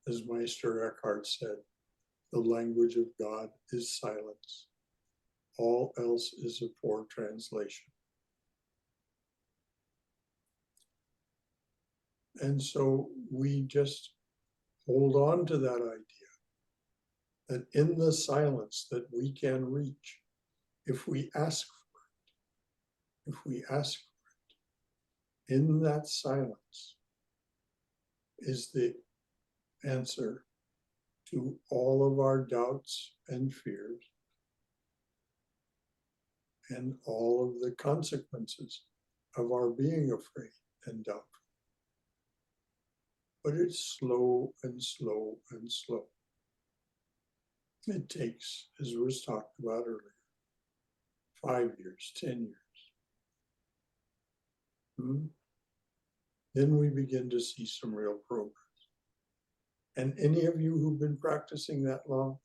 As Meister Eckhart said, the language of God is silence. All else is a poor translation. And so we just hold on to that idea that in the silence that we can reach, if we ask for it, if we ask for it, in that silence is the answer to all of our doubts and fears and all of the consequences of our being afraid and doubtful. But it's slow and slow and slow. It takes, as was talked about earlier, 5 years, 10 years. Then we begin to see some real progress. And any of you who've been practicing that long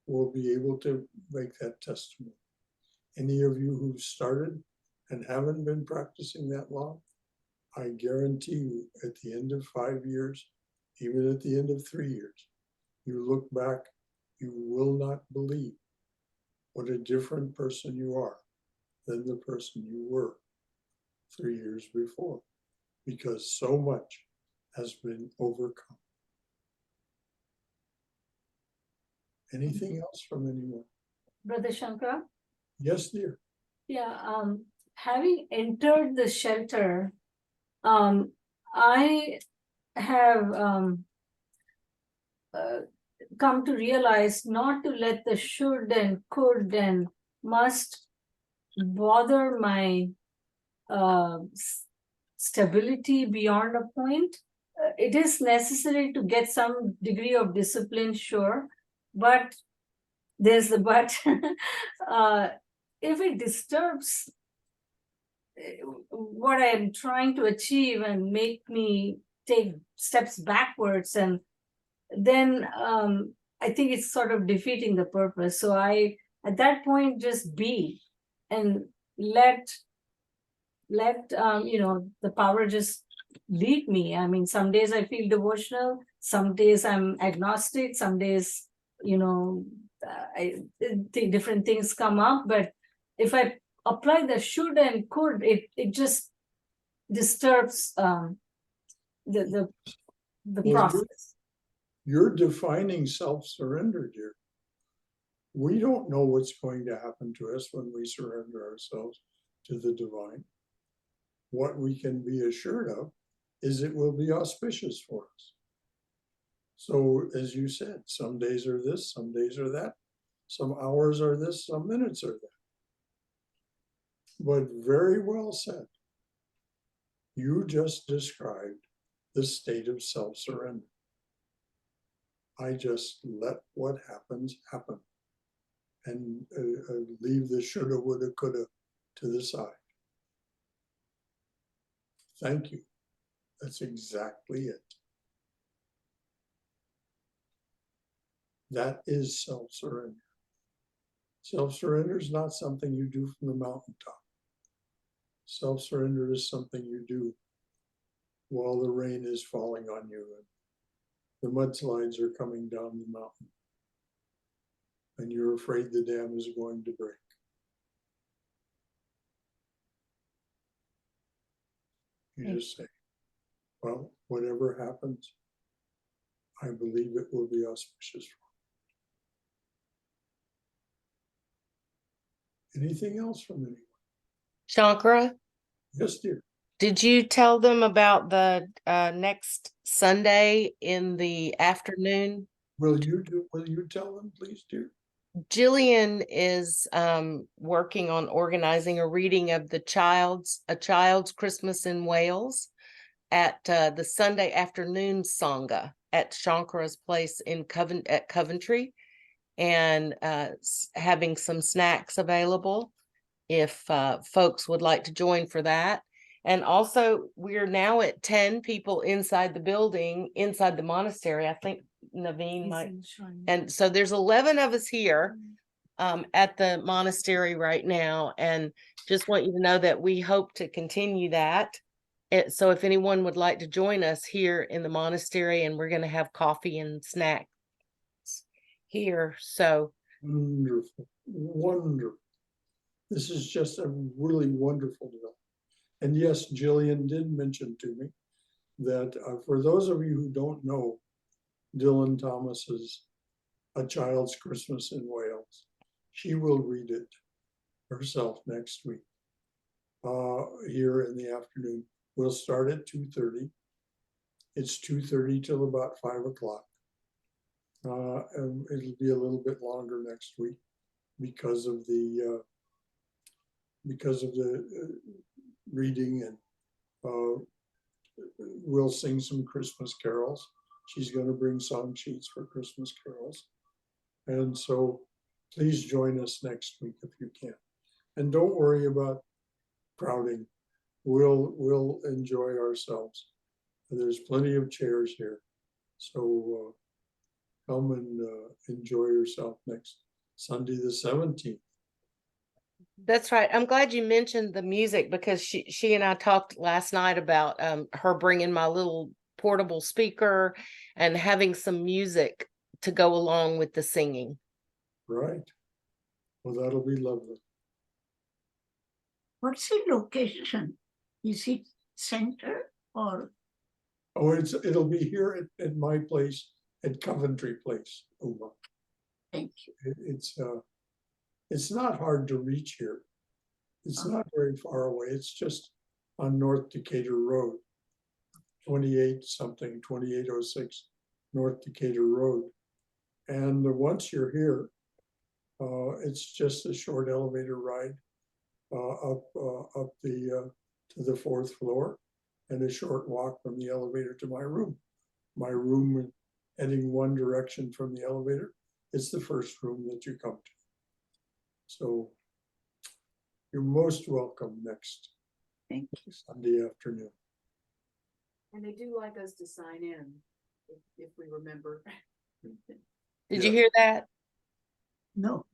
will be able to make that testimony. Any of you who've started and haven't been practicing that long, I guarantee you at the end of 5 years, even at the end of 3 years, you look back, you will not believe what a different person you are than the person you were 3 years before, because so much has been overcome. Anything else from anyone? Brother Shankara? Yes, dear. Yeah, having entered the shelter, I have come to realize not to let the should and could and must bother my stability beyond a point. It is necessary to get some degree of discipline, sure, but there's the but. If it disturbs what I'm trying to achieve and make me take steps backwards, and then I think it's sort of defeating the purpose. So I, at that point, just be and let the power just lead me. I mean, some days I feel devotional, some days I'm agnostic, some days, I think different things come up. But if I apply the should and could, it just disturbs the process. You're defining self-surrender, dear. We don't know what's going to happen to us when we surrender ourselves to the divine, what we can be assured of is it will be auspicious for us. So as you said, some days are this, some days are that, some hours are this, some minutes are that. But very well said. You just described the state of self-surrender. I just let what happens happen and leave the shoulda, woulda, coulda to the side. Thank you. That's exactly it. That is self-surrender. Self-surrender is not something you do from the mountaintop. Self-surrender is something you do while the rain is falling on you and the mudslides are coming down the mountain and you're afraid the dam is going to break. You just say, well, whatever happens, I believe it will be auspicious for me. Anything else from anyone? Shankara, Yes, dear. did you tell them about the next Sunday in the afternoon? Will you tell them, please, dear? Jillian is working on organizing a reading of a child's Christmas in Wales at the Sunday afternoon Sangha at Shankara's place in Coventry, and having some snacks available if folks would like to join for that. And also, we're now at 10 people inside the building, inside the monastery. I think Naveen might. And so there's 11 of us here at the monastery right now. And just want you to know that we hope to continue that. So if anyone would like to join us here in the monastery, and we're going to have coffee and snacks here. So wonderful, wonderful. This is just a really wonderful development. And yes, Jillian did mention to me that for those of you who don't know Dylan Thomas's A Child's Christmas in Wales, she will read it herself next week here in the afternoon. We'll start at 2:30. It's 2:30 till about 5 o'clock. And it'll be a little bit longer next week because of the reading, and we'll sing some Christmas carols. She's going to bring song sheets for Christmas carols. And so please join us next week if you can. And don't worry about crowding. We'll enjoy ourselves. There's plenty of chairs here. So come and enjoy yourself next Sunday the 17th. that's right. I'm glad you mentioned the music, because she and I talked last night about her bringing my little portable speaker and having some music to go along with the singing. Right. Well, that'll be lovely. What's the location? Is it center or? Oh, it'll be here at my place at Coventry Place. Uma. Thank you. It's not hard to reach here. It's not very far away. It's just on North Decatur Road, 2806 North Decatur Road. And once you're here, it's just a short elevator ride up to the 4th floor, and a short walk from the elevator to my room. My room, heading one direction from the elevator, is the first room that you come to. So you're most welcome next Sunday afternoon. And they do like us to sign in, if we remember. Did you hear that? No.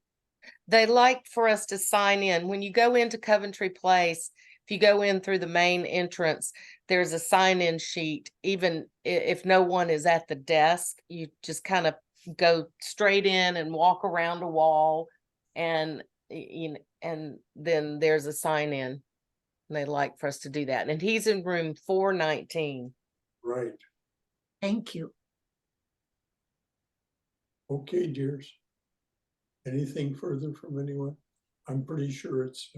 They like for us to sign in. When you go into Coventry Place, if you go in through the main entrance, there's a sign-in sheet. Even if no one is at the desk, you just kind of go straight in and walk around a wall, and and then there's a sign-in. And they like for us to do that. And he's in room 419. Right. Thank you. Okay, dears. Anything further from anyone? I'm pretty sure it's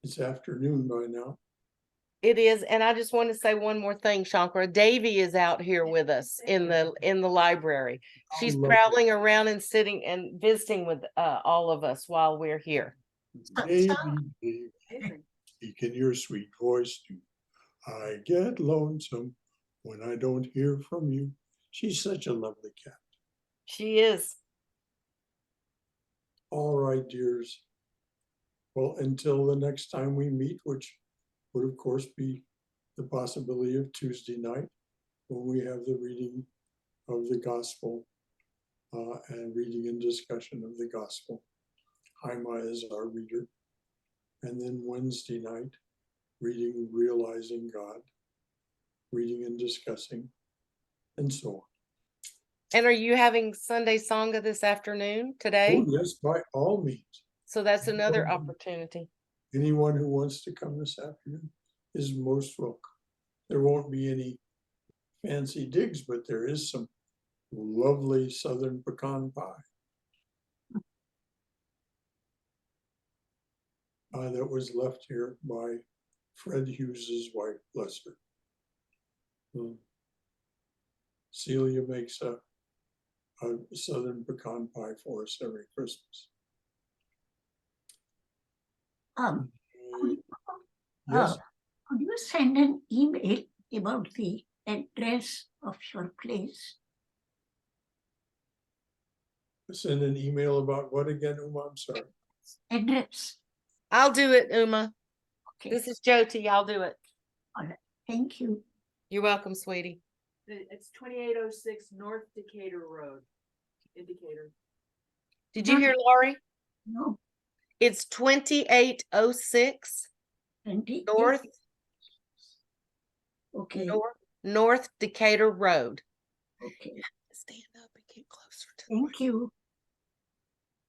It's afternoon by now. It is, and I just want to say one more thing, Shankara. Davy is out here with us in the library. She's lovely. prowling around and sitting and visiting with all of us while we're here. Davy, speak in your sweet voice too. I get lonesome when I don't hear from you. She's such a lovely cat. She is. All right, dears. Well, until the next time we meet, which would of course be the possibility of Tuesday night, when we have the reading of the gospel and reading and discussion of the gospel. Haima is our reader. And then Wednesday night, reading Realizing God, reading and discussing, and so on. And are you having Sunday Sangha this afternoon today? Oh, yes, by all means. So that's another opportunity. Anyone who wants to come this afternoon is most welcome. There won't be any fancy digs, but there is some lovely southern pecan pie that was left here by Fred Hughes's wife, bless her. Celia makes a southern pecan pie for us every Christmas. Yes. Could you send an email about the address of your place? Send an email about what again, Uma? I'm sorry. Address. I'll do it, Uma. Okay. This is Jyoti. I'll do it. All right. Thank you. You're welcome, sweetie. It's 2806 North Decatur Road. Indicator. Did you hear Laurie? No. It's 2806 North. Okay. North Decatur Road. Okay. Stand up and get closer to Thank you.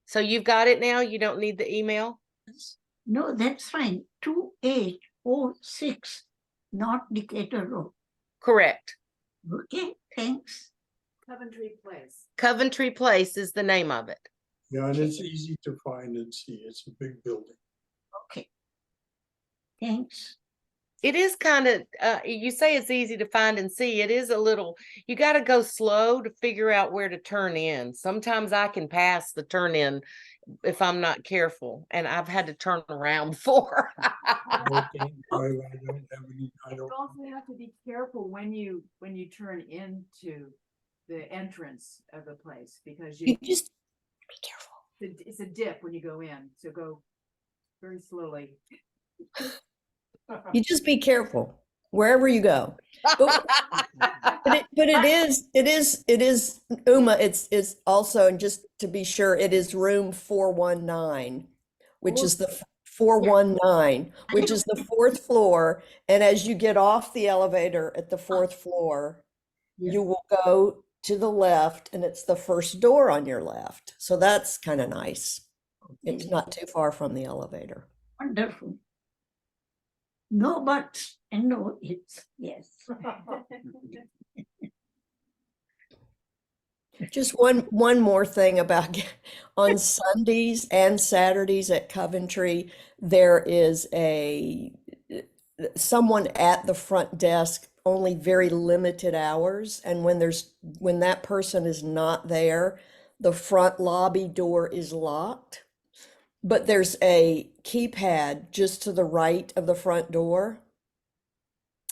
So you've got it now? You don't need the email? No, that's fine. 2806 North Decatur Road. Correct. Okay, thanks. Coventry Place. Coventry Place is the name of it. Yeah, and it's easy to find and see. It's a big building. Okay. Thanks. It is kind of, you say it's easy to find and see. It is a little, you got to go slow to figure out where to turn in. Sometimes I can pass the turn in if I'm not careful, and I've had to turn around before. You also have to be careful when you turn into the entrance of the place, because you just be careful. It's a dip when you go in, so go very slowly. You just be careful wherever you go. But it is Uma. It's also, and just to be sure, it is room 419, which is the 419, which is the fourth floor. And as you get off the elevator at the fourth floor, you will go to the left, and it's the first door on your left. So that's kind of nice. It's not too far from the elevator. Wonderful. No buts and no ifs. Yes. Just one more thing about on Sundays and Saturdays at Coventry, there is someone at the front desk, only very limited hours. And when that person is not there, the front lobby door is locked. But there's a keypad just to the right of the front door.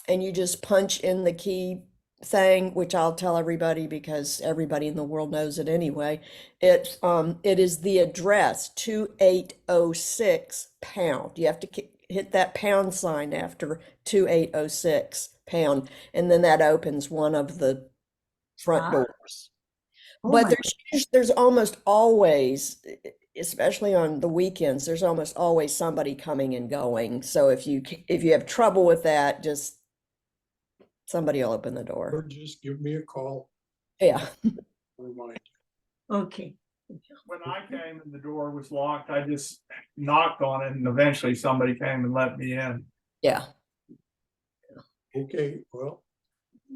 And you just punch in the key thing, which I'll tell everybody because everybody in the world knows it anyway. It is the address 2806 pound. You have to hit that pound sign after 2806 pound, and then that opens one of the front doors. But there's almost always, especially on the weekends, there's almost always somebody coming and going. So if you have trouble with that, just somebody will open the door. Or just give me a call. Yeah. Remind. Okay. When I came and the door was locked, I just knocked on it, and eventually somebody came and let me in. Yeah. Okay, well.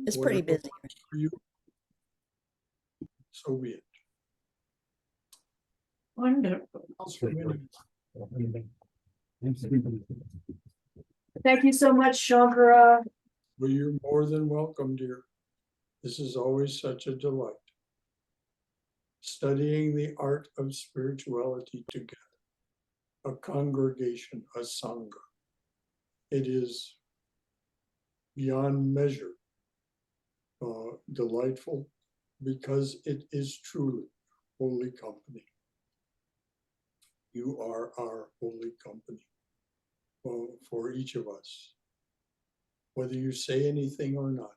It's pretty busy. For you. So be it. Wonderful. Thank you so much, Shankara. Well, you're more than welcome, dear. This is always such a delight. Studying the art of spirituality together, a congregation, a sangha. It is beyond measure delightful because it is truly holy company. You are our holy company for each of us. Whether you say anything or not,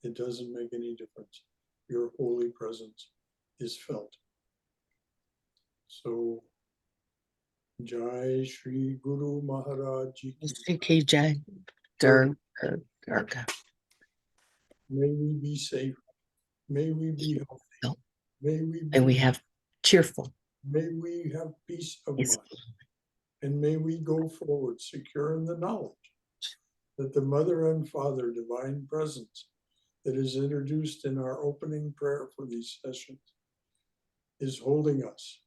it doesn't make any difference. Your holy presence is felt. So, Jai Shri Guru Maharaj Ji ki Jai. May we be safe. May we be healthy. May we be, And we have cheerful. May we have peace of mind. And may we go forward secure in the knowledge that the Mother and Father Divine Presence that is introduced in our opening prayer for these sessions is holding us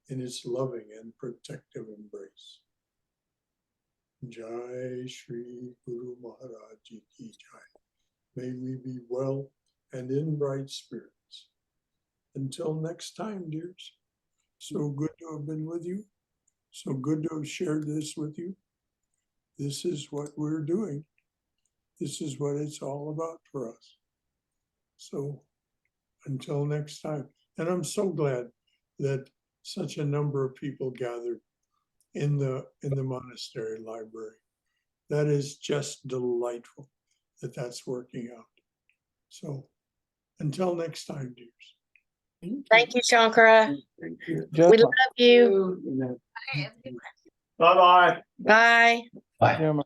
in its loving and protective embrace. Jai Shri Guru Maharaj Ji ki Jai. May we be well and in bright spirits. Until next time, dears, so good to have been with you. So good to have shared this with you. This is what we're doing. This is what it's all about for us. So until next time. And I'm so glad that such a number of people gathered in the monastery library. That is just delightful that that's working out. So until next time, dears. Thank you, Shankara. Thank you. We love you. Bye-bye. Bye. Yeah,